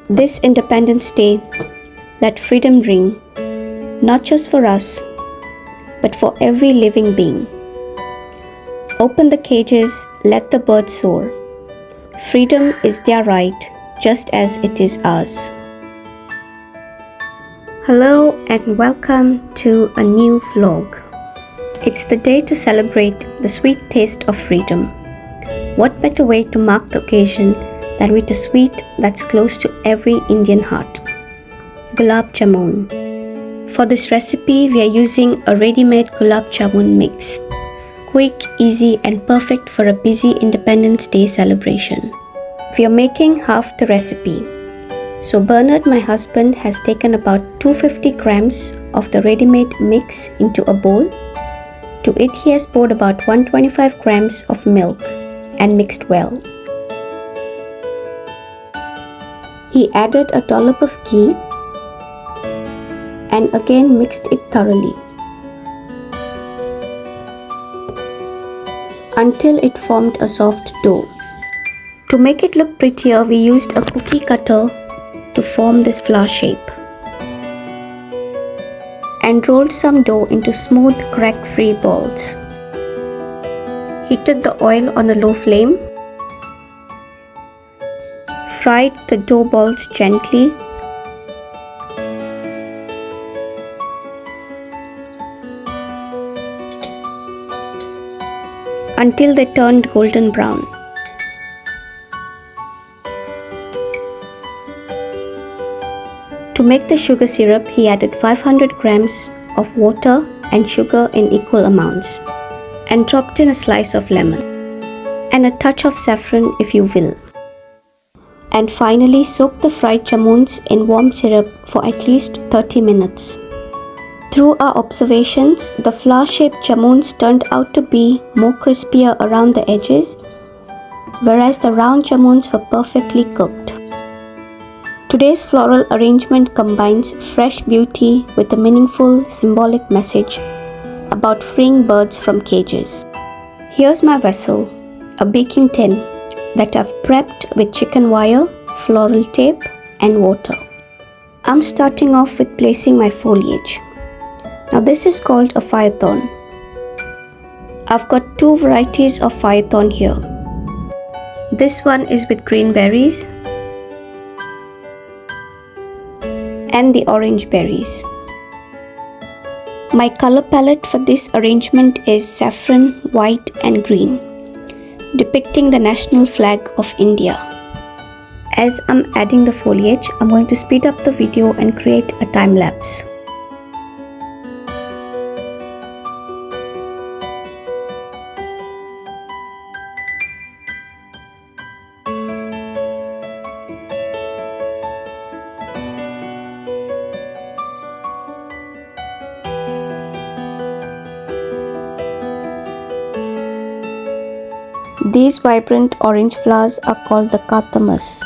This Independence Day, let freedom ring, not just for us, but for every living being. Open the cages, let the birds soar. Freedom is their right, just as it is ours. Hello and welcome to a new vlog. It's the day to celebrate the sweet taste of freedom. What better way to mark the occasion than with a sweet that's close to every Indian heart? Gulab Jamun. For this recipe, we are using a ready-made Gulab Jamun mix. Quick, easy and perfect for a busy Independence Day celebration. We are making half the recipe. So Bernard, my husband, has taken about 250 grams of the ready-made mix into a bowl. To it, he has poured about 125 grams of milk and mixed well. He added a dollop of ghee and again mixed it thoroughly until it formed a soft dough. To make it look prettier, we used a cookie cutter to form this flower shape and rolled some dough into smooth, crack-free balls. Heated the oil on a low flame. Fried the dough balls gently until they turned golden brown. To make the sugar syrup, he added 500 grams of water and sugar in equal amounts and dropped in a slice of lemon and a touch of saffron if you will. And finally soak the fried jamuns in warm syrup for at least 30 minutes. Through our observations, the flower-shaped jamuns turned out to be more crispier around the edges, whereas the round jamuns were perfectly cooked. Today's floral arrangement combines fresh beauty with a meaningful symbolic message about freeing birds from cages. Here's my vessel, a baking tin that I've prepped with chicken wire, floral tape and water. I'm starting off with placing my foliage. Now this is called a fire thorn. I've got two varieties of fire thorn here. This one is with green berries and the orange berries. My color palette for this arrangement is saffron, white and green, depicting the national flag of India. As I'm adding the foliage, I'm going to speed up the video and create a time lapse. These vibrant orange flowers are called the kathamas.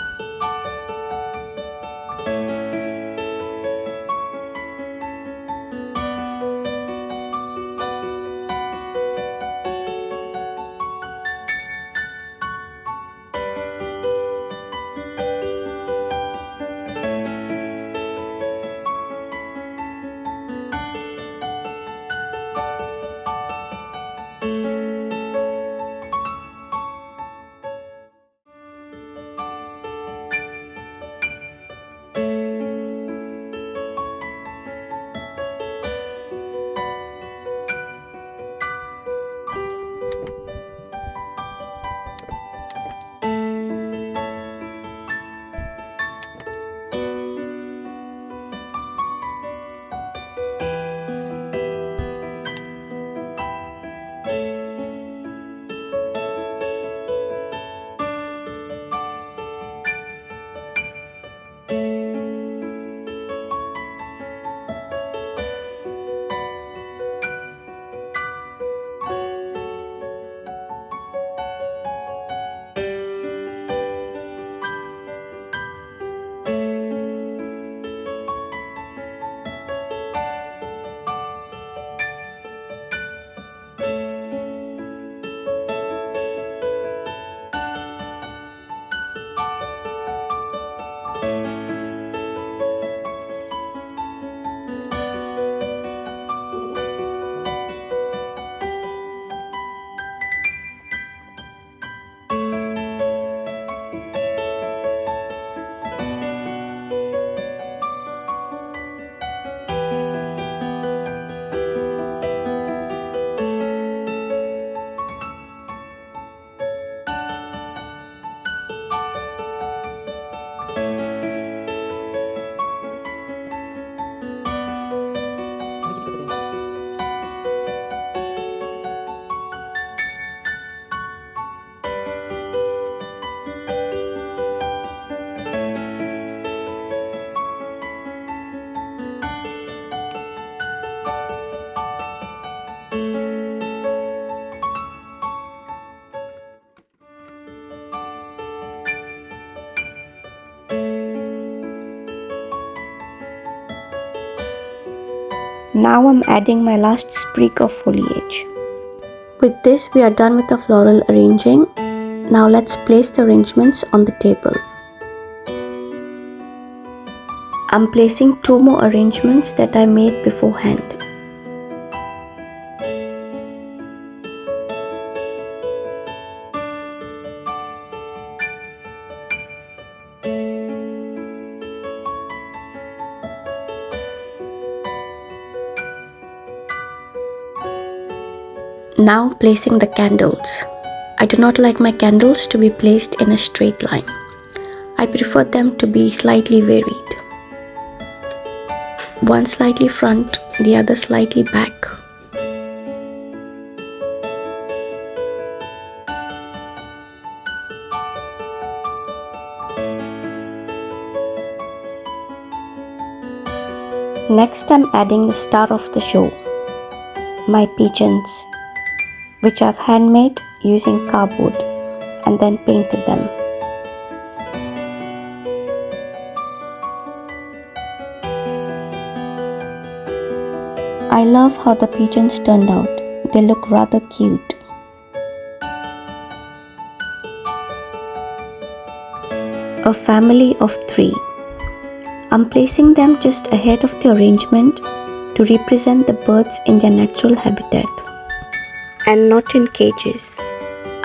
Now I'm adding my last sprig of foliage. With this, we are done with the floral arranging. Now let's place the arrangements on the table. I'm placing 2 more arrangements that I made beforehand. Now placing the candles. I do not like my candles to be placed in a straight line. I prefer them to be slightly varied. One slightly front, the other slightly back. Next, I'm adding the star of the show, my pigeons, which I've handmade using cardboard and then painted them. I love how the pigeons turned out. They look rather cute. A family of 3. I'm placing them just ahead of the arrangement to represent the birds in their natural habitat and not in cages.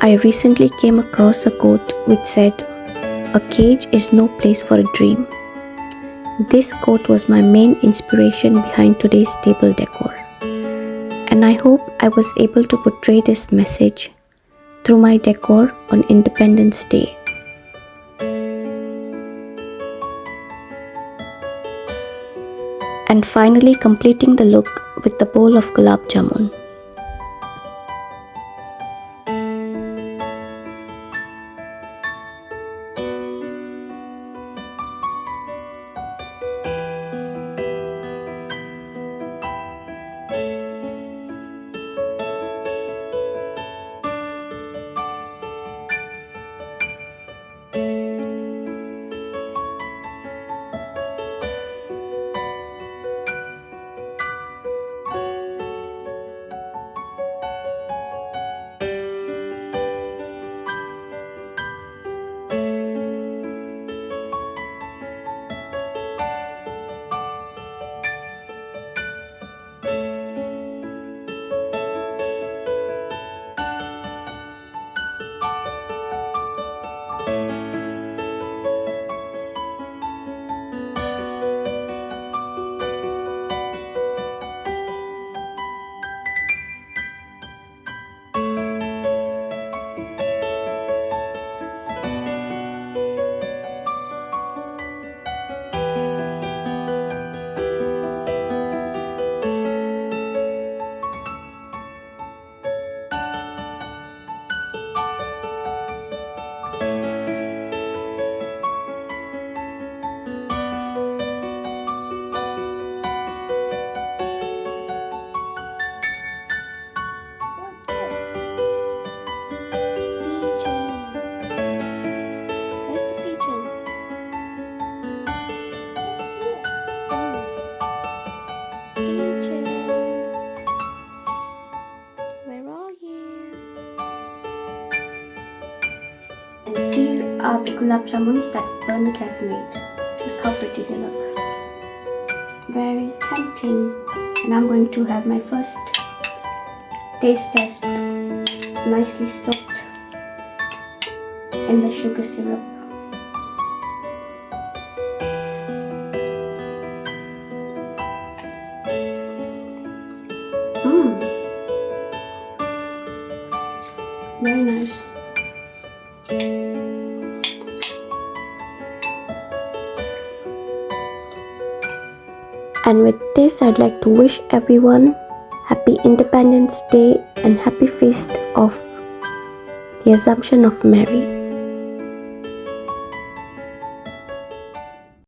I recently came across a quote which said, "A cage is no place for a dream." This quote was my main inspiration behind today's table decor, and I hope I was able to portray this message through my decor on Independence Day. And finally completing the look with the bowl of gulab jamun. And these are the gulab jamuns that Bernard has made. Look how pretty they look. Very tempting. And I'm going to have my first taste test. Nicely soaked in the sugar syrup. Very nice. And with this, I'd like to wish everyone Happy Independence Day and Happy Feast of the Assumption of Mary.